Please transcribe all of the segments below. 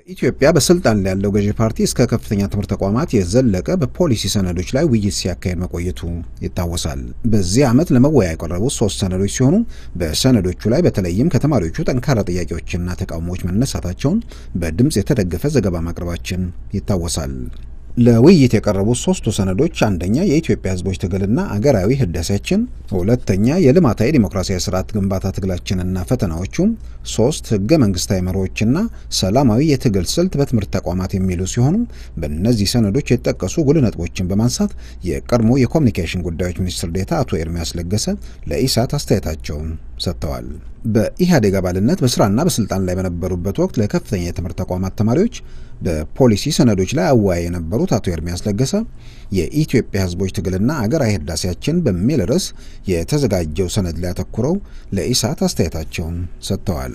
ኢትዮጵያ በስልጣን ላይ ያለው ገዢ ፓርቲ እስከ ከፍተኛ ትምህርት ተቋማት የዘለቀ በፖሊሲ ሰነዶች ላይ ውይይት ሲያካሄድ መቆየቱ ይታወሳል። በዚህ ዓመት ለመወያያ የቀረቡት 3 ሰነዶች ሲሆኑ በሰነዶቹ ላይ በተለይም ከተማሪዎቹ ጠንካራ ጥያቄዎችና ተቃውሞዎች መነሳታቸውን በድምጽ የተደገፈ ዘገባ ማቅረባችን ይታወሳል። ለውይይት የቀረቡት 3 ሰነዶች አንደኛ የኢትዮጵያ ሕዝቦች ትግልና አገራዊ ህዳሴያችን፣ ሁለተኛ የልማታዊ ዲሞክራሲያዊ ስርዓት ግንባታ ትግላችንና ፈተናዎቹ፣ 3 ህገ መንግስታዊ መርሆችና ሰላማዊ የትግል ስልት በትምህርት ተቋማት የሚሉ ሲሆኑ በእነዚህ ሰነዶች የተጠቀሱ ጉልህ ነጥቦችን በማንሳት የቀድሞ የኮሙኒኬሽን ጉዳዮች ሚኒስትር ዴኤታ አቶ ኤርሚያስ ለገሰ ለኢሳት አስተያየታቸውን ሰጥተዋል። በኢህአዴግ አባልነት በስራና በስልጣን ላይ በነበሩበት ወቅት ለከፍተኛ የትምህርት ተቋማት ተማሪዎች በፖሊሲ ሰነዶች ላይ አወያይ የነበሩት አቶ ኤርሚያስ ለገሰ የኢትዮጵያ ህዝቦች ትግልና አገራዊ ህዳሴያችን በሚል ርዕስ የተዘጋጀው ሰነድ ላይ አተኩረው ለኢሳት አስተያየታቸውን ሰጥተዋል።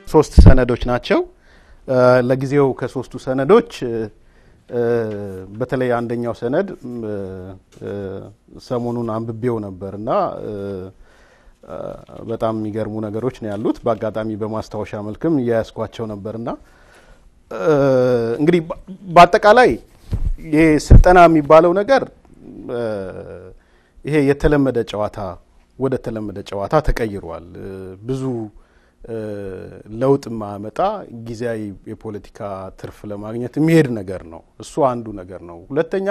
3 ሰነዶች ናቸው። ለጊዜው ከ3ቱ ሰነዶች በተለይ አንደኛው ሰነድ ሰሞኑን አንብቤው ነበርና በጣም የሚገርሙ ነገሮች ነው ያሉት። በአጋጣሚ በማስታወሻ መልክም ያያስኳቸው ነበርና እንግዲህ በአጠቃላይ ይሄ ስልጠና የሚባለው ነገር ይሄ የተለመደ ጨዋታ ወደ ተለመደ ጨዋታ ተቀይሯል። ብዙ ለውጥ ማመጣ ጊዜያዊ የፖለቲካ ትርፍ ለማግኘት የሚሄድ ነገር ነው። እሱ አንዱ ነገር ነው። ሁለተኛ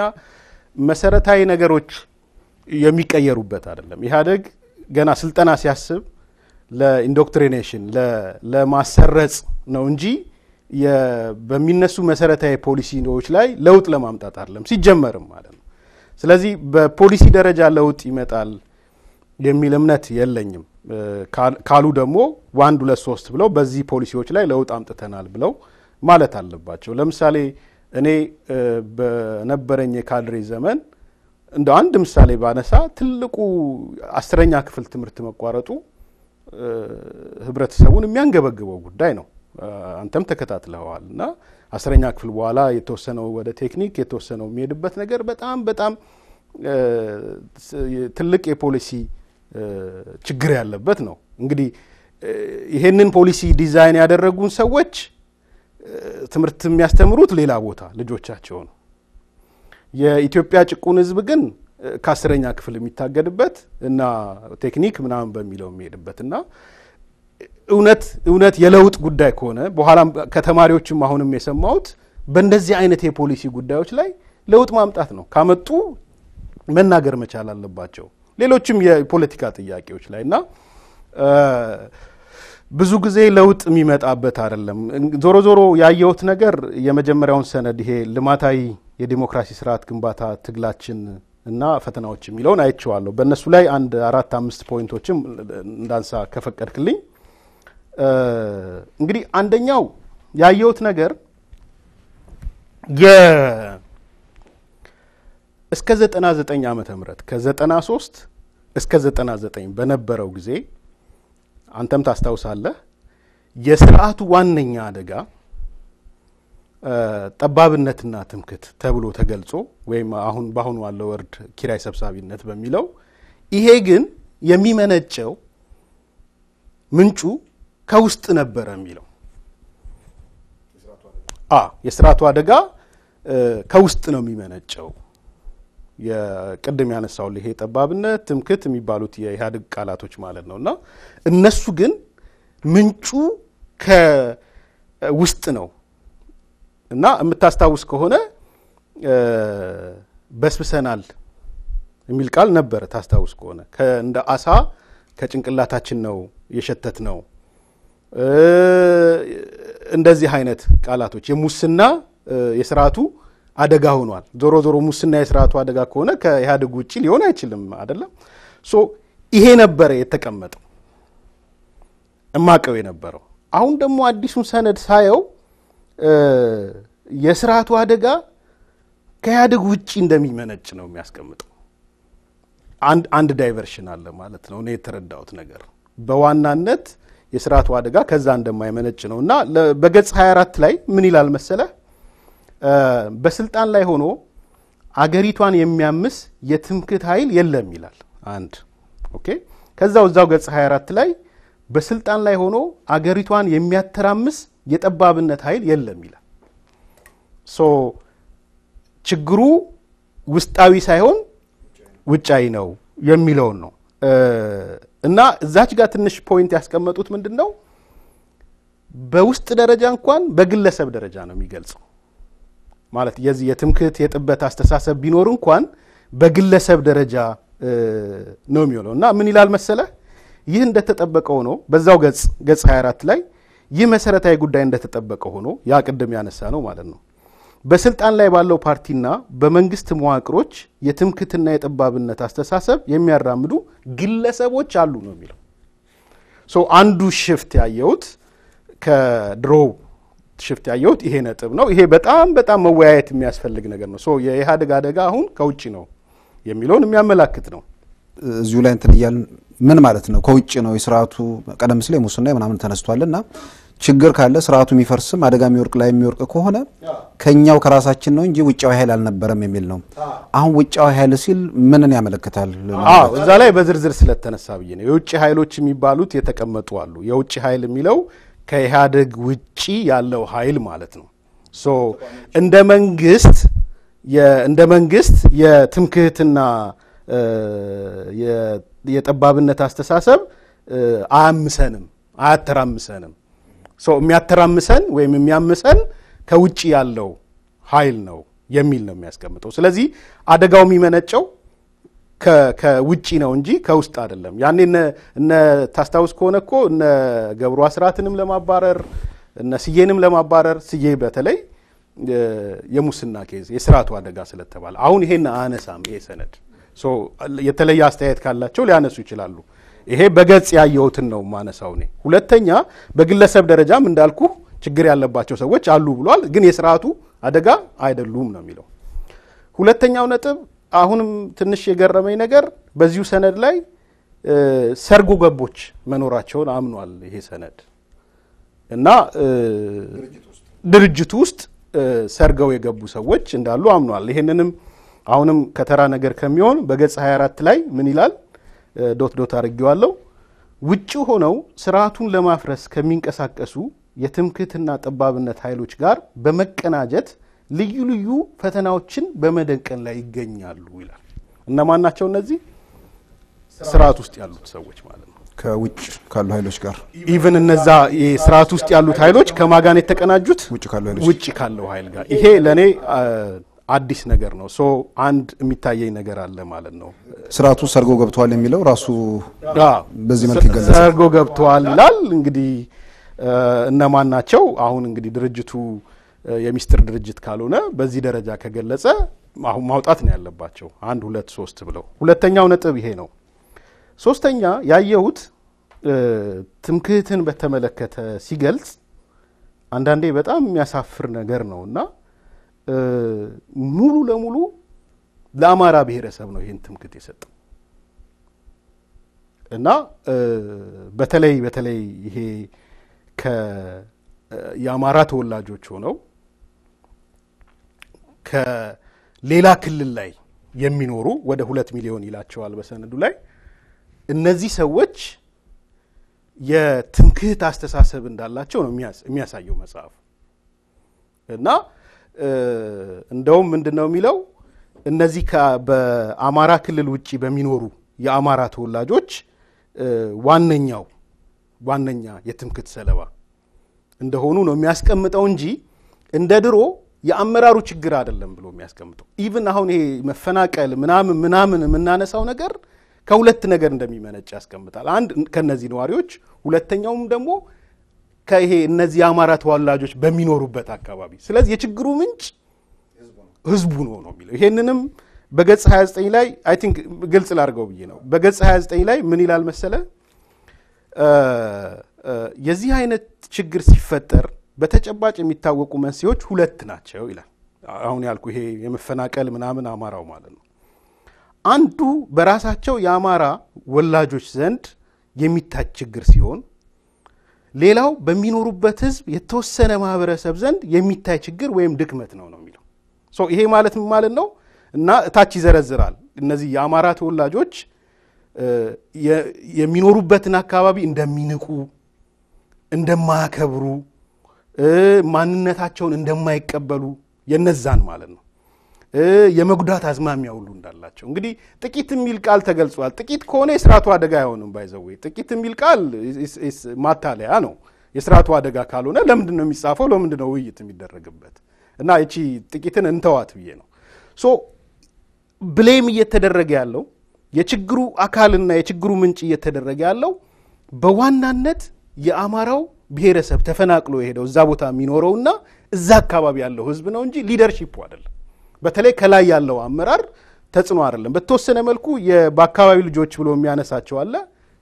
መሰረታዊ ነገሮች የሚቀየሩበት አይደለም። ኢህአዴግ ገና ስልጠና ሲያስብ ለኢንዶክትሪኔሽን ለማሰረጽ ነው እንጂ በሚነሱ መሰረታዊ ፖሊሲዎች ላይ ለውጥ ለማምጣት አይደለም ሲጀመርም ማለት ነው። ስለዚህ በፖሊሲ ደረጃ ለውጥ ይመጣል የሚል እምነት የለኝም። ካሉ ደግሞ 1 2 3 ብለው በዚህ ፖሊሲዎች ላይ ለውጥ አምጥተናል ብለው ማለት አለባቸው። ለምሳሌ እኔ በነበረኝ የካድሬ ዘመን እንደ አንድ ምሳሌ ባነሳ ትልቁ 10ኛ ክፍል ትምህርት መቋረጡ ህብረተሰቡን የሚያንገበግበው ጉዳይ ነው። አንተም ተከታትለዋልና 10ኛ ክፍል በኋላ የተወሰነው ወደ ቴክኒክ የተወሰነው የሚሄድበት ነገር በጣም ትልቅ የፖሊሲ ችግር ያለበት ነው። እንግዲህ ይሄንን ፖሊሲ ዲዛይን ያደረጉን ሰዎች ትምህርት የሚያስተምሩት ሌላ ቦታ ልጆቻቸው ነው። የኢትዮጵያ ጭቁን ህዝብ ግን ከ10ኛ ክፍል የሚታገድበት እና ቴክኒክ ምናምን በሚለው የሚሄድበትና እውነት የለውጥ ጉዳይ ከሆነ በኋላ ከተማሪዎችም አሁንም የሰማሁት በእንደዚህ አይነት የፖሊሲ ጉዳዮች ላይ ለውጥ ማምጣት ነው። ካመጡ መናገር መቻል አለባቸው። ሌሎችም የፖለቲካ ጥያቄዎች ላይና ብዙ ጊዜ ለውጥ የሚመጣበት አይደለም። ዞሮ ያየሁት ነገር የመጀመሪያውን ሰነድ ይሄ ልማታዊ የዲሞክራሲ ስርዓት ግንባታ ትግላችን እና ፈተናዎች የሚለውን አይቼዋለሁ። በእነሱ ላይ 1 4 5 ፖይንቶችም እንዳንሳ ከፈቀድክልኝ እንግዲህ አንደኛው ያየሁት ነገር እስከ 99 ዓመተ ምህረት ከ93 እስከ 99 በነበረው ጊዜ አንተም ታስታውሳለህ የስርዓቱ ዋነኛ አደጋ ጠባብነትና ትምክህት ተብሎ ተገልጾ ወይም አሁን ባሁን ያለው ወርድ ኪራይ ሰብሳቢነት በሚለው ይሄ ግን የሚመነጨው ምንጩ ከውስጥ ነበር የሚለው የስርዓቱ አደጋ ከውስጥ ነው የሚመነጨው። የቀደም ያነሳው ይሄ ጠባብነት ትምክህት የሚባሉት የኢህአዴግ ቃላቶች ማለት ነውና እነሱ ግን ምንጩ ከውስጥ ነው እና የምታስታውስ ከሆነ በስብሰናል የሚል ቃል ነበር። ታስታውስ ከሆነ እንደ አሳ ከጭንቅላታችን ነው የሸተት ነው እንደዚህ አይነት ቃላቶች የሙስና የስርዓቱ አደጋ ሆኗል። ዞሮ ሙስና የስርዓቱ አደጋ ከሆነ ከኢህአዴግ ውጪ ሊሆን አይችልም አይደለም። ይሄ ነበር የተቀመጠው እማቀው የነበረው። አሁን ደግሞ አዲሱን ሰነድ ሳየው የስርዓቱ አደጋ ከኢህአዴግ ውጪ እንደሚመነጭ ነው የሚያስቀምጠው። አንድ ዳይቨርሽን አለ ማለት ነው። እኔ የተረዳሁት ነገር በዋናነት የስርዓቱ አደጋ ከዛ እንደማይመነጭ ነውና በገጽ 24 ላይ ምን ይላል መሰለህ? በስልጣን ላይ ሆኖ አገሪቷን የሚያምስ የትምክህት ኃይል የለም ይላል። አንድ ኦኬ። ከዛው ገጽ 24 ላይ በስልጣን ላይ ሆኖ አገሪቷን የሚያተራምስ የጠባብነት ኃይል የለም ይላል። ችግሩ ውስጣዊ ሳይሆን ውጫዊ ነው የሚለው ነው። እና እዛች ጋር ትንሽ ፖይንት ያስቀመጡት ምንድነው በውስጥ ደረጃ እንኳን በግለሰብ ደረጃ ነው የሚገልጸው ማለት የዚህ የትምክህት የጥበት አስተሳሰብ ቢኖር እንኳን በግለሰብ ደረጃ ነው የሚሆነው። እና ምን ይላል መሰለ ይህ እንደተጠበቀው ነው በዛው ገጽ 24 ላይ ይህ መሰረታዊ ጉዳይ እንደተጠበቀው ሆኖ ያ ቅድም ያነሳ ነው ማለት ነው በስልጣን ላይ ባለው ፓርቲና በመንግስት መዋቅሮች የትምክህትና የጠባብነት አስተሳሰብ የሚያራምዱ ግለሰቦች አሉ ነው የሚለው። አንዱ ሽፍት ያየውት ከድሮ ሽፍት ያየውት ይሄ ነጥብ ነው። ይሄ በጣም መወያየት የሚያስፈልግ ነገር ነው። የኢህአዴግ አደጋ አሁን ከውጪ ነው የሚለውን የሚያመላክት ነው። እዚሁ ላይ እንትን ይያል ምን ማለት ነው ከውጪ ነው የሥርዓቱ ቀደም ሲል ሙስና ምናምን ተነስቷልና ችግር ካለ ስርዓቱ የሚፈርስም አደጋ የሚወርቅ ላይ የሚወርቅ ከሆነ ከኛው ከራሳችን ነው እንጂ ውጫዊ ኃይል አልነበረም የሚል ነው። አሁን ውጫዊ ኃይል ሲል ምንን ያመለክታል? እዛ ላይ በዝርዝር ስለተነሳ ብዬ ነው። የውጭ ኃይሎች የሚባሉት የተቀመጡ አሉ። የውጭ ኃይል የሚለው ከኢህአዴግ ውጪ ያለው ኃይል ማለት ነው። እንደ መንግስት የትምክህትና የጠባብነት አስተሳሰብ አያምሰንም አያተራምሰንም። የሚያተራምሰን ወይም የሚያምሰን ከውጪ ያለው ኃይል ነው የሚል ነው የሚያስቀምጠው። ስለዚህ አደጋው የሚመነጨው ከውጪ ነው እንጂ ከውስጥ አይደለም። ያኔ እነ ታስታውስ ከሆነ እኮ እነ ገብሩ አስራትንም ለማባረር እነ ስዬንም ለማባረር ስዬ በተለይ የሙስና ኬዝ የሥርዓቱ አደጋ ስለተባለ አሁን ይሄን አነሳም ይሄ ሰነድ የተለየ አስተያየት ካላቸው ሊያነሱ ይችላሉ። ይሄ በገጽ ያየውትን ነው ማነሳው ነው። ሁለተኛ በግለሰብ ደረጃም እንዳልኩ ችግር ያለባቸው ሰዎች አሉ ብሏል፣ ግን የሥርዓቱ አደጋ አይደሉም ነው የሚለው። ሁለተኛው ነጥብ አሁንም ትንሽ የገረመኝ ነገር በዚሁ ሰነድ ላይ ሰርጎ ገቦች መኖራቸውን አምኗል ይሄ ሰነድ እና ድርጅቱ ውስጥ ሰርገው የገቡ ሰዎች እንዳሉ አምኗል። ይሄንንም አሁንም ከተራ ነገር ከሚሆን በገጽ 24 ላይ ምን ይላል ዶት አርገዋለሁ ውጪ ሆነው ስርዓቱን ለማፍረስ ከሚንቀሳቀሱ የትምክህትና ጠባብነት ኃይሎች ጋር በመቀናጀት ልዩ ልዩ ፈተናዎችን በመደንቀን ላይ ይገኛሉ ይላል። እነማን ናቸው እነዚህ? ስርዓት ውስጥ ያሉት ሰዎች ማለት ነው። ከውጭ ካሉ ኃይሎች ጋር ኢቭን እነዛ የስርዓት ውስጥ ያሉት ኃይሎች ከማጋን የተቀናጁት ውጪ ካለው ኃይል ጋር ይሄ ለኔ አዲስ ነገር ነው። አንድ የሚታየኝ ነገር አለ ማለት ነው። ስርዓቱ ሰርጎ ገብቷል የሚለው ራሱ በዚህ መልኩ ይገለጻል። ሰርጎ ገብቷል ይላል። እንግዲህ እነማን ናቸው? አሁን እንግዲህ ድርጅቱ የሚስጥር ድርጅት ካልሆነ በዚህ ደረጃ ከገለጸ አሁን ማውጣት ነው ያለባቸው 1 2 3 ብለው። ሁለተኛው ነጥብ ይሄ ነው። ሶስተኛ ያየሁት ትምክህትን በተመለከተ ሲገልጽ አንዳንዴ በጣም የሚያሳፍር ነገር ነውና ሙሉ ለሙሉ ለአማራ ብሔረሰብ ነው ይሄን ትምክህት የሰጠው እና በተለይ ይሄ የአማራ ተወላጆች ሆነው ከሌላ ክልል ላይ የሚኖሩ ወደ 2 ሚሊዮን ይላቸዋል በሰነዱ ላይ እነዚህ ሰዎች የትምክህት አስተሳሰብ እንዳላቸው ነው የሚያሳየው መጽሐፉ እና እንደውም ምንድነው የሚለው እነዚህ በአማራ ክልል ውጪ በሚኖሩ የአማራ ተወላጆች ዋነኛ የትምክህት ሰለባ እንደሆኑ ነው የሚያስቀምጠው እንጂ እንደ ድሮ የአመራሩ ችግር አይደለም ብሎ የሚያስቀምጠው። ኢቭን አሁን ይሄ መፈናቀል ምናምን የምናነሳው ነገር ከሁለት ነገር እንደሚመነጭ ያስቀምጣል። አንድ ከነዚህ ነዋሪዎች፣ ሁለተኛውም ደግሞ ከይሄ እነዚህ የአማራ ተወላጆች በሚኖሩበት አካባቢ። ስለዚህ የችግሩ ምንጭ ህዝቡ ነው የሚለው። ይሄንንም በገጽ 29 ላይ አይ ቲንክ ግልጽ ላድርገው ብዬ ነው። በገጽ 29 ላይ ምን ይላል መሰለ የዚህ አይነት ችግር ሲፈጠር በተጨባጭ የሚታወቁ መንስኤዎች 2 ናቸው ይላል። አሁን ያልኩ ይሄ የመፈናቀል ምናምን አማራው ማለት ነው። አንዱ በራሳቸው የአማራ ወላጆች ዘንድ የሚታይ ችግር ሲሆን ሌላው በሚኖሩበት ህዝብ የተወሰነ ማህበረሰብ ዘንድ የሚታይ ችግር ወይም ድክመት ነው የሚለው። ይሄ ማለት ምን ማለት ነው? እና ታች ይዘረዝራል። እነዚህ የአማራ ተወላጆች የሚኖሩበትን አካባቢ እንደሚንቁ እንደማያከብሩ ማንነታቸውን እንደማይቀበሉ የነዛን ማለት ነው የመጉዳት አዝማሚያ ሁሉ እንዳላቸው እንግዲህ ጥቂት የሚል ቃል ተገልጿል ጥቂት ከሆነ የሥርዓቱ አደጋ አይሆንም ባይዘው ጥቂት የሚል ቃል ማታለያ ነው የሥርዓቱ አደጋ ካልሆነ ለምንድን ነው የሚጻፈው ለምንድን ነው ውይይት የሚደረግበት እና እቺ ጥቂትን እንተዋት ብዬ ነው ሶ ብሌም እየተደረገ ያለው የችግሩ አካልና የችግሩ ምንጭ እየተደረገ ያለው በዋናነት የአማራው ብሔረሰብ ተፈናቅሎ የሄደው እዛ ቦታ የሚኖረውና እዛ አካባቢ ያለው ህዝብ ነው እንጂ ሊደርሺፕ አይደለም በተለይ ከላይ ያለው አመራር ተጽኖ አይደለም በተወሰነ መልኩ የባካባቢ ልጆች ብሎ የሚያነሳቸው አለ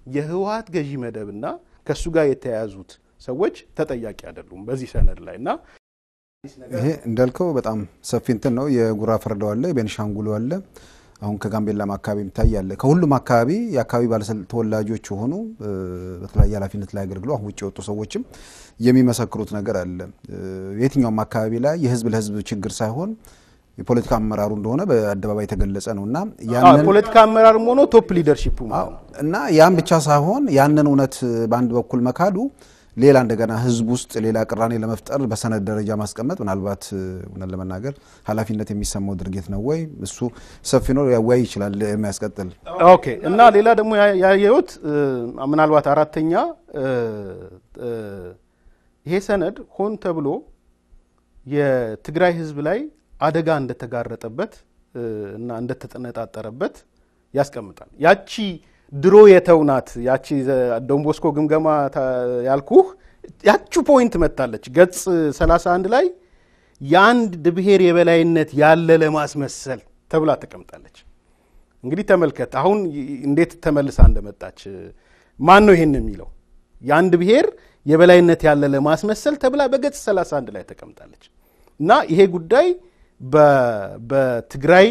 የህወሓት ገዢ መደብና ከሱ ጋር የተያያዙት ሰዎች ተጠያቂ አይደሉም በዚህ ሰነድ ላይና ይሄ እንዳልከው በጣም ሰፊ እንትን ነው የጉራ ፈርዳው አለ የቤንሻንጉል አለ አሁን ከጋምቤላ አካባቢ ይታያል ከሁሉም አካባቢ የአካባቢ ባለስልጣን ተወላጆች ሆኑ በተለያየ ኃላፊነት ላይ አገልግሎ አሁን ውጪ ወጡ ሰዎችም የሚመሰክሩት ነገር አለ የትኛውም አካባቢ ላይ የህዝብ ለህዝብ ችግር ሳይሆን የፖለቲካ አመራሩ እንደሆነ በአደባባይ ተገለጸ ነውና ያንን ፖለቲካ አመራሩም ሆኖ ቶፕ ሊደርሺፑ ማለት እና ያን ብቻ ሳይሆን ያንን እውነት በአንድ በኩል መካዱ ሌላ እንደገና ህዝብ ውስጥ ሌላ ቅራኔ ለመፍጠር በሰነድ ደረጃ ማስቀመጥ ምናልባት እውነት ለመናገር ኃላፊነት የሚሰማው ድርጊት ነው ወይ እሱ ሰፊ ነው ያወይ ይችላል የሚያስቀጥል ኦኬ እና ሌላ ደግሞ ያየሁት ምናልባት አራተኛ ይሄ ሰነድ ሆን ተብሎ የትግራይ ህዝብ ላይ አደጋ እንደተጋረጠበት እና እንደተጠነጣጠረበት ያስቀምጣል ያቺ ድሮ የተውናት ያቺ ዶንቦስኮ ግምገማ ያልኩህ ያቺ ፖይንት መጣለች ገጽ 31 ላይ ያንድ ብሔር የበላይነት ያለ ለማስመሰል ተብላ ተቀምጣለች እንግዲህ ተመልከት አሁን እንዴት ተመልሳ እንደመጣች ማን ነው ይሄን የሚለው ያንድ ብሔር የበላይነት ያለ ለማስመሰል ተብላ በገጽ 31 ላይ ተቀምጣለች እና ይሄ ጉዳይ በትግራይ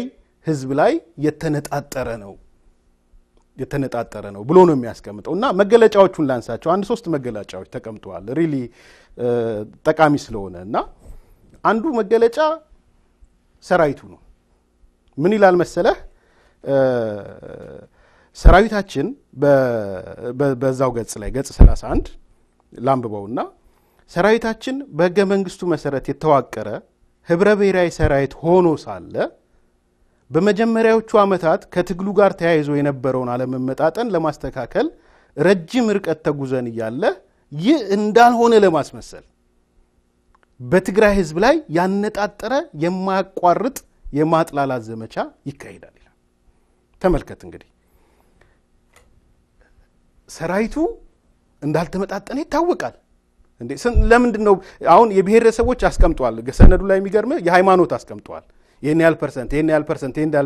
ህዝብ ላይ የተነጣጠረ ነው ብሎ ነው የሚያስቀምጠው እና መገለጫዎቹን ላንሳቸው አንድ ሶስት መገለጫዎች ተቀምጠዋል ሪሊ ጠቃሚ ስለሆነ እና አንዱ መገለጫ ሰራዊቱ ነው ምን ይላል መሰለህ ሰራዊታችን በዛው ገጽ ላይ ገጽ 31 ላምብበውና ሰራዊታችን በህገ መንግስቱ መሰረት የተዋቀረ ህብረ ብሔራዊ ሰራዊት ሆኖ ሳለ በመጀመሪያዎቹ አመታት ከትግሉ ጋር ተያይዞ የነበረውን አለመመጣጠን ለማስተካከል ረጅም ርቀት ተጉዘን ይያለ ይህ እንዳልሆነ ለማስመሰል በትግራይ ህዝብ ላይ ያነጣጠረ የማያቋርጥ የማጥላላት ዘመቻ ይካሄዳል ይላል ተመልከት እንግዲህ ሰራዊቱ እንዳልተመጣጠነ ይታወቃል እንዴ ለምንድን ነው አሁን የብሔረሰቦች አስቀምጧል ሰነዱ ላይ የሚገርም የሃይማኖት አስቀምጧል ይሄን ያህል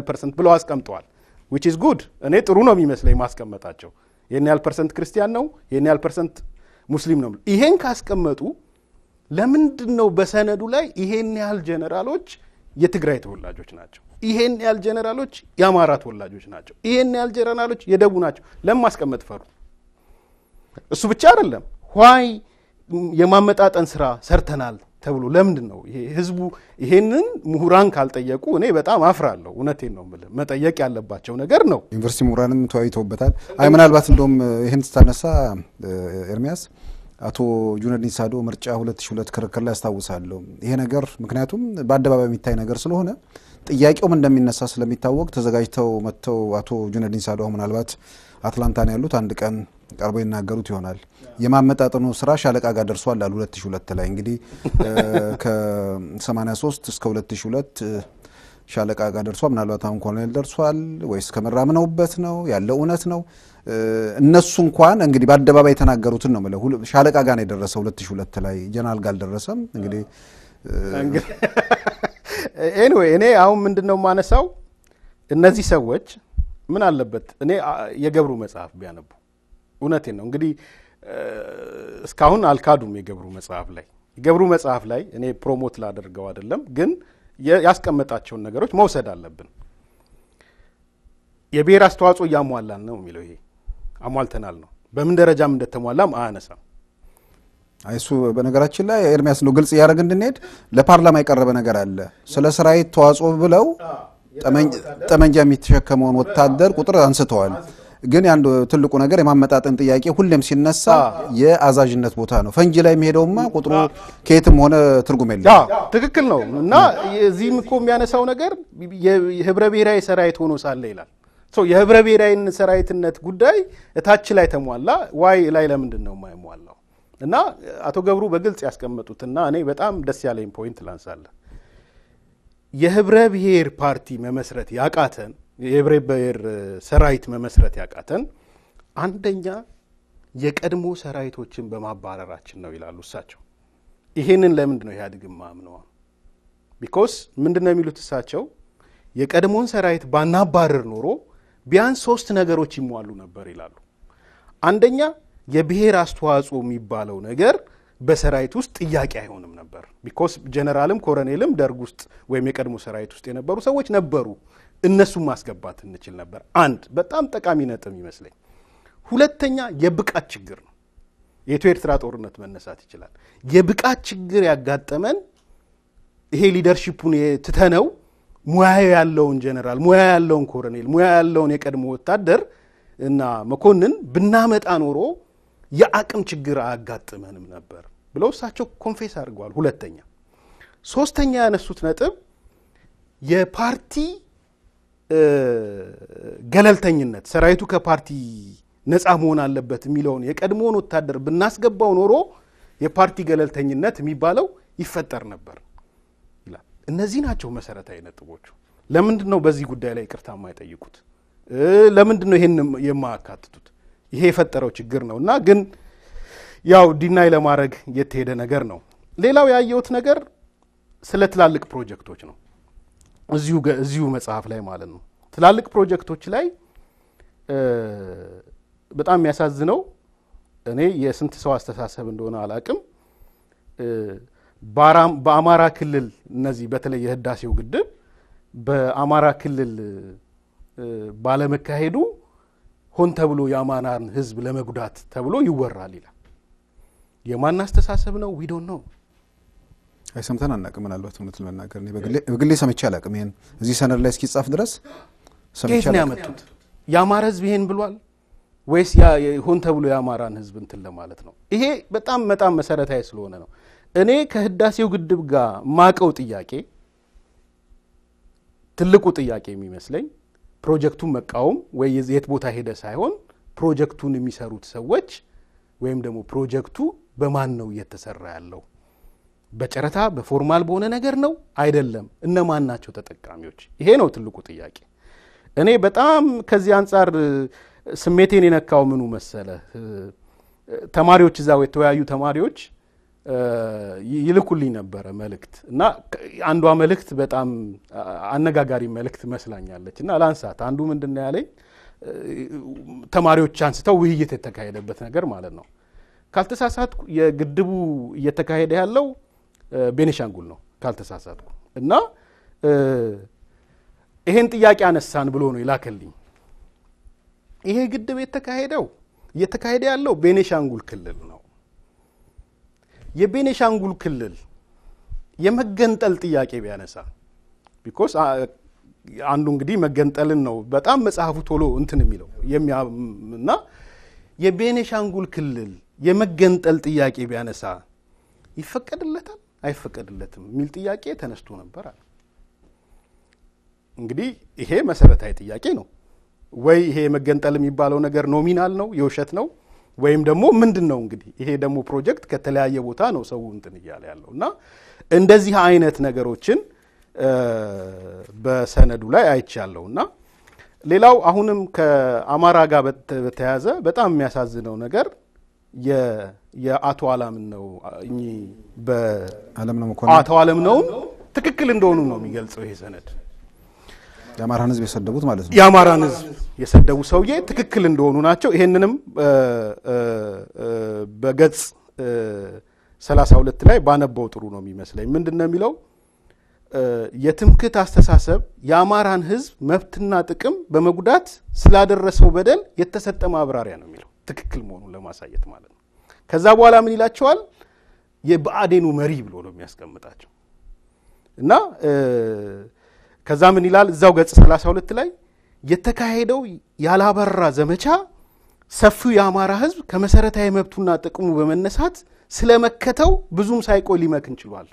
ፐርሰንት ብለው አስቀምጧል which is good እኔ ጥሩ ነው የሚመስለኝ ማስቀመጣቸው ይሄን ያህል ፐርሰንት ክርስቲያን ነው ይሄን ያህል ፐርሰንት ሙስሊም ነው ይሄን ካስቀመጡ ለምንድነው በሰነዱ ላይ ይሄን ያህል ጀነራሎች የትግራይ ተወላጆች ናቸው ይሄን ያህል ጀነራሎች የአማራ ተወላጆች ናቸው ይሄን ያህል ጀነራሎች የደቡብ ናቸው ለማስቀመጥ ፈሩ እሱ ብቻ አይደለም why የማመጣጠን ስራ ሰርተናል ተብሎ ለምንድነው ይሄ ህዝቡ ይሄንን ምሁራን ካልጠየቁ እኔ በጣም አፍራለሁ እውነቴን ነው ማለት መጠየቅ ያለባቸው ነገር ነው ዩኒቨርሲቲ ምሁራንም ተወያይተውበታል አይ ምናልባት እንደውም ይሄን ተነሳ ኤርሚያስ አቶ ጁነዲን ሳዶ ምርጫ 2002 ክርክር ላይ አስተዋውሳለሁ ይሄ ነገር ምክንያቱም በአደባባይ የሚታይ ነገር ስለሆነ ጥያቄው እንደሚነሳ ስለሚታወቅ ተዘጋጅተው መተው አቶ ጁነዲን ሳዶ ምናልባት አትላንታ ነው ያሉት አንድ ቀን ቀርበው ይናገሩት ይሆናል የማመጣጠኑ ስራ ሻለቃ ጋር ደርሷል አሉ 2002 ላይ እንግዲህ ከ83 እስከ 2002 ሻለቃ ጋር ደርሷል ምናልባት አሁን ኮሎኔል ደርሷል ወይስ ከመራምነውበት ነው ያለው እውነት ነው እነሱ እንኳን እንግዲህ በአደባባይ የተናገሩትን ነው ማለት ሻለቃ ጋር ነው የደረሰው 2002 ላይ ጀነራል ጋር ደረሰም እንግዲህ anyway እኔ አሁን ምንድነው ማነሳው እነዚህ ሰዎች ምን አለበት እኔ የገብሩ መጽሐፍ ቢያነቡ እውነቴን ነው እንግዲህ እስካሁን አልካዱም የገብሩ መጽሐፍ ላይ እኔ ፕሮሞት ላደርገው አይደለም ግን ያስቀመጣቸው ነገሮች መውሰድ አለብን የብሔር አስተዋጽኦ ያሟላን ነው የሚለው ይሄ አሟልተናል ነው በምን ደረጃም እንደተሟላም አያነሳም አይሱ በነገራችን ላይ ኤርሚያስ ነው ግልጽ ያደረግ እንድንሄድ ለፓርላማ የቀረበ ነገር አለ ስለ ሰራዊት ተዋጽኦ ብለው ጠመንጃ የሚተሸከመውን ወታደር ቁጥር አንስተዋል ግን አንዱ ትልቁ ነገር የማመጣጠን ጥያቄ ሁሌም ሲነሳ የአዛዥነት ቦታ ነው ፈንጂ ላይ የሚሄደውማ ቁጥሩ ከየትም ሆነ ትርጉም የለም ትክክል ነው እና እዚህም እኮ የሚያነሳው ነገር የህብረ ብሔራዊ ሰራዊት ሆኖ ሳለ ይላል የህብረ ብሔራዊ ሰራዊትነት ጉዳይ እታች ላይ ተሟላ ዋይ ላይ ለምንድን ነው የማይሟላው እና አቶ ገብሩ በግልጽ ያስቀመጡትና እኔ በጣም ደስ ያለኝ ፖይንት ላንሳለ የህብረ ብሔር ፓርቲ መመስረት ያቃተን የህብረ ብሔር ሰራዊት መመስረት ያቃተን አንደኛ የቀድሞ ሰራዊቶችን በማባረራችን ነው ይላሉ እሳቸው ይሄንን ለምንድን ነው ያድግም ማምነው because ምንድነው የሚሉት እሳቸው የቀድሞን ሰራዊት ባናባረር ኖሮ ቢያንስ 3 ነገሮች ይሟሉ ነበር ይላሉ አንደኛ የብሔር አስተዋጽኦ የሚባለው ነገር በሰራዊት ውስጥ ጥያቄ አይሆንም ነበር because ጀነራልም ኮሎኔልም ደርግ ውስጥ ወይም የቀድሞ ሰራዊት ውስጥ የነበሩ ሰዎች ነበሩ እነሱም ማስገባት እንችል ነበር አንድ በጣም ጠቃሚ ነጥብ ይመስለኝ ሁለተኛ የብቃት ችግር ነው የኢትዮ ኤርትራ ጦርነት መነሳት ይችላል የብቃት ችግር ያጋጠመን ይሄ ሊደርሺፑን ትተነው ሙያ ያለውን ጀነራል ሙያ ያለውን ኮሎኔል ሙያ ያለውን የቀድሞ ወታደር እና መኮንን ብናመጣ ኖሮ የአቅም ችግር አያጋጥመንም ነበር ብለው እሳቸው ኮንፌስ አድርገዋል ሁለተኛ ሶስተኛ ያነሱት ነጥብ የፓርቲ ገለልተኝነት ሰራዊቱ ከፓርቲ ነፃ መሆን አለበት የሚለውን የቀድሞውን ወታደር ብናስገባው ኖሮ የፓርቲ ገለልተኝነት የሚባለው ይፈጠር ነበር ይላል እነዚህ ናቸው መሰረታዊ ነጥቦቹ ለምንድን ነው በዚህ ጉዳይ ላይ ይቅርታ የማይጠይቁት ለምንድን ነው ይሄን የማያካትቱት ይሄ የፈጠረው ችግር ነውና ግን ያው ዲናይ ለማድረግ የተሄደ ነገር ነው ሌላው ያየውት ነገር ስለ ትላልቅ ፕሮጀክቶች ነው እዚሁ መጽሐፍ ላይ ማለት ነው ትላልቅ ፕሮጀክቶች ላይ በጣም የሚያሳዝነው እኔ የስንት ሰው አስተሳሰብ እንደሆነ አላቅም በአማራ ክልል እነዚህ በተለይ የህዳሴው ግድብ በአማራ ክልል ባለመካሄዱ ሆን ተብሎ ያማናን ህዝብ ለመጉዳት ተብሎ ይወራል ይላል የማን አስተሳሰብ ነው we don't know አይሰምተን አናቀም ምናልባት እውነት ለመናገር ነው በግሌ ሰምቼ አላቀም ይሄን እዚህ ሰነድ ላይ እስኪጻፍ ድረስ ሰምቼ ያመጡት ያማራ ህዝብ ይሄን ብሏል ወይስ ያ ሆን ተብሎ ያማራን ህዝብ እንትን ለማለት ነው ይሄ በጣም መሰረታዊ ስለሆነ ነው እኔ ከህዳሴው ግድብ ጋር ማቀው ጥያቄ ትልቁ ጥያቄ የሚመስለኝ ፕሮጀክቱን መቃወም ወይ የት ቦታ ሄደ ሳይሆን ፕሮጀክቱን የሚሰሩት ሰዎች ወይም ደግሞ ፕሮጀክቱ በማን ነው እየተሰራ ያለው በጨረታ በፎርማል በሆነ ነገር ነው አይደለም እነማን ናቸው ተጠቃሚዎች ይሄ ነው ትልቁ ጥያቄ እኔ በጣም ከዚህ አንፃር ስሜቴን የነካው ምኑ መሰለ ተማሪዎች እዛው የተወያዩ ተማሪዎች ይልኩልኝ ነበር መልእክት እና አንዷ መልእክት በጣም አነጋጋሪ መልእክት መስላኛለች እና ላንሳት አንዱ ምንድነው ያለኝ ተማሪዎች አንስተው ውይይት የተካሄደበት ነገር ማለት ነው ካልተሳሳትኩ የግድቡ እየተካሄደ ያለው ቤኒሻንጉል ነው ካልተሳሳትኩ እና ይሄን ጥያቄ አነሳን ብሎ ነው ይላከልኝ ይሄ ግድብ እየተካሄደ ያለው ቤኒሻንጉል ክልል ነው የቤኒሻንጉል ክልል የመገንጠል ጥያቄ ቢያነሳ because አንዱ እንግዲህ መገንጠልን ነው በጣም መጽሐፉ ቶሎ እንትን የሚለው እና የቤኒሻንጉል ክልል የመገንጠል ጥያቄ ቢያነሳ ይፈቀድለታል አይፈቀድለትም የሚል ጥያቄ ተነስቶ ነበር እንግዲህ ይሄ መሰረታዊ ጥያቄ ነው ወይ ይሄ መገንጠል የሚባለው ነገር ኖሚናል ነው የውሸት ነው ወይም ደግሞ ምንድነው እንግዲህ ይሄ ደግሞ ፕሮጀክት ከተለያየ ቦታ ነው ሰው እንትን ይያለ ያለውና እንደዚህ አይነት ነገሮችን በሰነዱ ላይ አይቻለውና ሌላው አሁንም ከአማራ ጋር በተያያዘ በጣም የሚያሳዝነው ነገር የአቶ አላምን ነው እኚ በአለም ነው መኮንን አቶ አለም ነው ትክክል እንደሆኑ ነው የሚገልጸው ይሄ ሰነድ ያማራን ህዝብ የሰደቡት ማለት ነው ያማራን ህዝብ የሰደቡ ሰውዬ ትክክል እንደሆኑ ናቸው ይሄንንም በገጽ 32 ላይ ባነበው ጥሩ ነው የሚመስለኝ ምንድነው የሚለው የትምክት አስተሳሰብ ያማራን ህዝብ መብትና ጥቅም በመጉዳት ስላደረሰው በደል የተሰጠ ማብራሪያ ነው የሚለው ትክክል መሆኑን ለማሳየት ማለት ነው ከዛ በኋላ ምን ይላቸዋል የብአዴኑ መሪ ብሎ ነው የሚያስቀምጣቸው እና ከዛ ምን ይላል እዛው ገጽ 32 ላይ የተካሄደው ያላበራ ዘመቻ ሰፊው የአማራ ህዝብ ከመሰረታዊ መብቱና ጥቅሙ በመነሳት ስለመከተው ብዙም ሳይቆይ ሊመክን ችሏል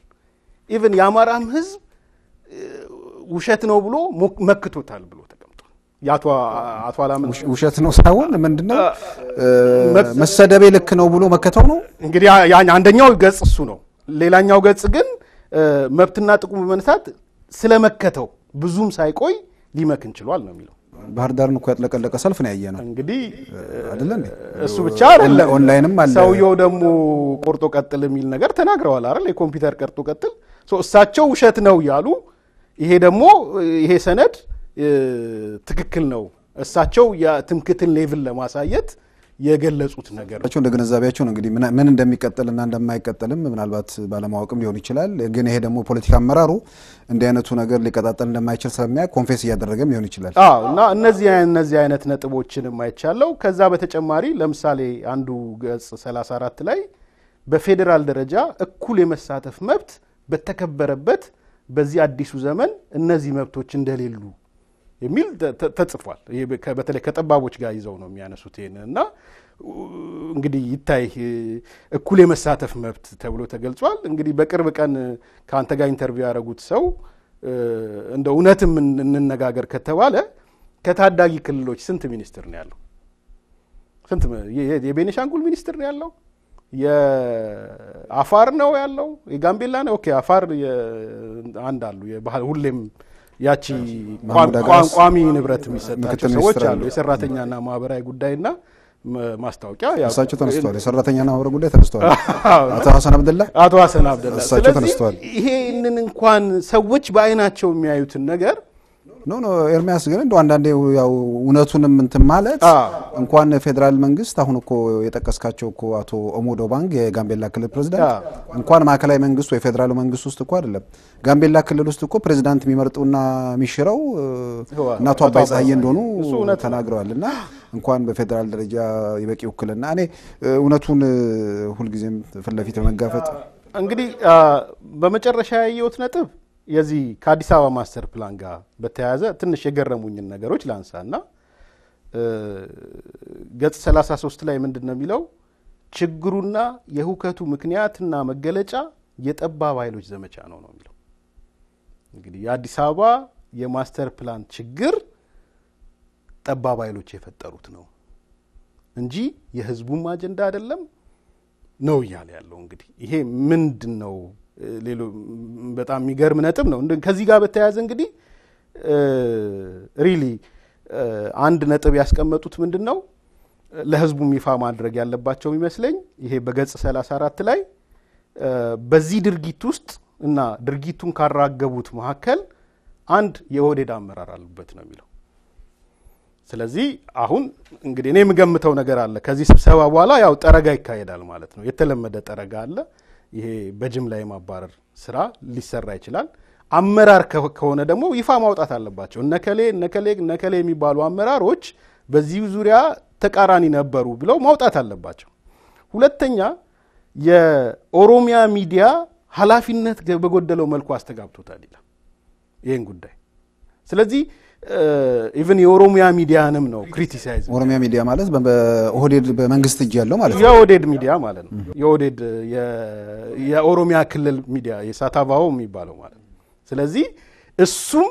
ኢቭን የአማራም ህዝብ ውሸት ነው ብሎ መክቶታል ብሎ ተቀምጧል ያቷ አላምን ውሸት ነው ሳይሆን ምንድነው መሰደቤ ልክ ነው ብሎ መከተው ነው እንግዲህ አንደኛው ገጽ እሱ ነው ሌላኛው ገጽ ግን መብትና ጥቅሙ በመነሳት ስለመከተው ብዙም ሳይቆይ ሊመክን ችሏል ነው የሚለው ባህር ዳርን እኮ ያጥለቀለቀ ሰልፍ ነው ያየነው እንግዲህ አይደል እንዴ እሱ ብቻ አይደለም ኦንላይንም አለ ሰውየው ደግሞ ቆርጦ ቀጥል የሚል ነገር ተናግረዋል አይደል የኮምፒውተር ቆርጦ ቀጥል እሳቸው ውሸት ነው ያሉ ይሄ ደግሞ ይሄ ሰነድ ትክክል ነው እሳቸው የትምክትን ሌቭል ለማሳየት የገለጹት ነገር ነው እንደ ግንዛቤያቸው እንግዲህ ምን እንደሚቀጥልና እንደማይቀጥልም ምናልባት ባለማወቅም ሊሆን ይችላል ግን ይሄ ደግሞ ፖለቲካ አመራሩ እንደ አይነቱ ነገር ሊቀጣጠል እንደማይችል ስለሚያ ኮንፌስ ያደረገም ሊሆን ይችላል እና እነዚህ አይነት ነጥቦችንም አይቻለው ከዛ በተጨማሪ ለምሳሌ አንዱ ገጽ 34 ላይ በፌደራል ደረጃ እኩል የመሳተፍ መብት በተከበረበት በዚህ አዲሱ ዘመን እነዚህ መብቶች እንደሌሉ የሚል ተጽፏል ይሄ በተለይ ከጠባቦች ጋር ይዘው ነው የሚያነሱት እና እንግዲህ ይታይ እኩል የመሳተፍ መብት ተብሎ ተገልጿል እንግዲህ በቅርብ ቀን ካንተ ጋር ኢንተርቪው ያደረጉት ሰው እንደ እውነትም እንነጋገር ከተባለ ከታዳጊ ክልሎች ስንት ሚኒስትር ነው ያለው ስንት የቤኒሻንጉል ሚኒስትር ነው ያለው የአፋር ነው ያለው የጋምቤላ ነው ኦኬ አፋር አንድ አሉ የባህል ሁሌም ያቺ ቋሚ ንብረት የሚሰጣቸው ሰዎች አሉ የሰራተኛና ማህበራዊ ጉዳይና ማስታወቂያ እሳቸው ተነስተዋል የሰራተኛና ማህበራዊ ጉዳይ ተነስተዋል አቶ ሐሰን አብደላ እሳቸው ተነስተዋል ይሄንን እንኳን ሰዎች በአይናቸው የሚያዩትን ነገር ኖ ኤርሚያስ ግን እንደው አንዳንዴ ያው እውነቱንም እንትን ማለት እንኳን ፌደራል መንግስት አሁን እኮ የጠቀስካቸው እኮ አቶ ኦሞዶ ባንግ የጋምቤላ ክልል ፕሬዝዳንት እንኳን ማዕከላዊ መንግስት ወይ ፌደራል መንግስት ውስጥ እኮ አይደለም ጋምቤላ ክልል ውስጥ እኮ ፕሬዝዳንት የሚመርጡና የሚሽረው እናቱ አባይ ፀሐዬ እንደሆኑ ተናግረዋልና እንኳን በፌደራል ደረጃ ይበቂ ውክልና እኔ እውነቱን ሁሉ ጊዜም ፍለፊት በመጋፈጥ እንግዲህ በመጨረሻ ያየሁት ነጥብ የዚህ ከአዲስ አበባ ማስተር ፕላን ጋር በተያያዘ ትንሽ የገረሙኝን ነገሮች ላንሳና ገጽ 33 ላይ ምንድነው የሚለው ችግሩና የሁከቱ ምክንያትና መገለጫ የጠባብ ኃይሎች ዘመቻ ነው የሚለው እንግዲህ የአዲስ አበባ የማስተር ፕላን ችግር ጠባብ ኃይሎች የፈጠሩት ነው እንጂ የህዝቡም አጀንዳ አይደለም ነው ያለው እንግዲህ ይሄ ምንድነው ሌሎ በጣም የሚገርም ነጥብ ነው ከዚህ ጋር በተያያዘ እንግዲህ ሪሊ አንድ ነጥብ ያስቀመጡት ምንድነው ለህዝቡ ይፋ ማድረግ ያለባቸው ይመስለኝ ይሄ በገጽ 34 ላይ በዚህ ድርጊት ውስጥ እና ድርጊቱን ካራገቡት መሐከል አንድ የኦህዴድ አመራር አለበት ነው የሚለው ስለዚህ አሁን እንግዲህ እኔ የምገምተው ነገር አለ ከዚህ ስብሰባ በኋላ ያው ጠረጋ ይካሄዳል ማለት ነው የተለመደ ጠረጋ አለ ይሄ በጅምላ የማባረር ስራ ሊሰራ ይችላል አመራር ከሆነ ደግሞ ይፋ ማውጣት አለባቸው ነከሌ የሚባሉ አመራሮች በዚህ ዙሪያ ተቃራኒ ነበሩ ብለው ማውጣት አለባቸው ሁለተኛ የኦሮሚያ ሚዲያ ኃላፊነት በጎደለው መልኩ አስተጋብቶታል ይላል ይሄን ጉዳይ ስለዚህ ኢቭን የኦሮሚያ ሚዲያንም ነው ክሪቲሳይዝ ኦሮሚያ ሚዲያ ማለት በኦህዴድ በመንግስት እጅ ያለው ማለት ነው የኦህዴድ ሚዲያ ማለት ነው የኦህዴድ የኦሮሚያ ክልል ሚዲያ የሳታቫው የሚባለው ማለት ነው ስለዚህ እሱም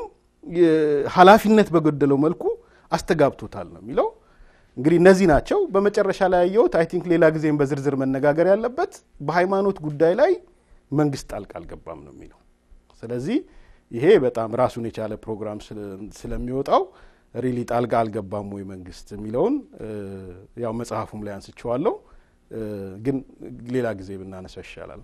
ኃላፊነት በጎደለው መልኩ አስተጋብቶታል ነው የሚለው እንግዲህ እነዚህ ናቸው በመጨረሻ ላይ ያየሁት አይ ቲንክ ሌላ ጊዜም በዝርዝር መነጋገር ያለበት በሃይማኖት ጉዳይ ላይ መንግስት ጣልቃ አልገባም ነው የሚለው ስለዚህ ይሄ በጣም ራሱን የቻለ ፕሮግራም ስለሚወጣው ሪሊ ጣልቃ አልገባም ወይ መንግስት የሚለውን ያው መጽሐፉም ላይ አንስቼዋለሁ ግን ሌላ ጊዜ ብናነሳው ይሻላል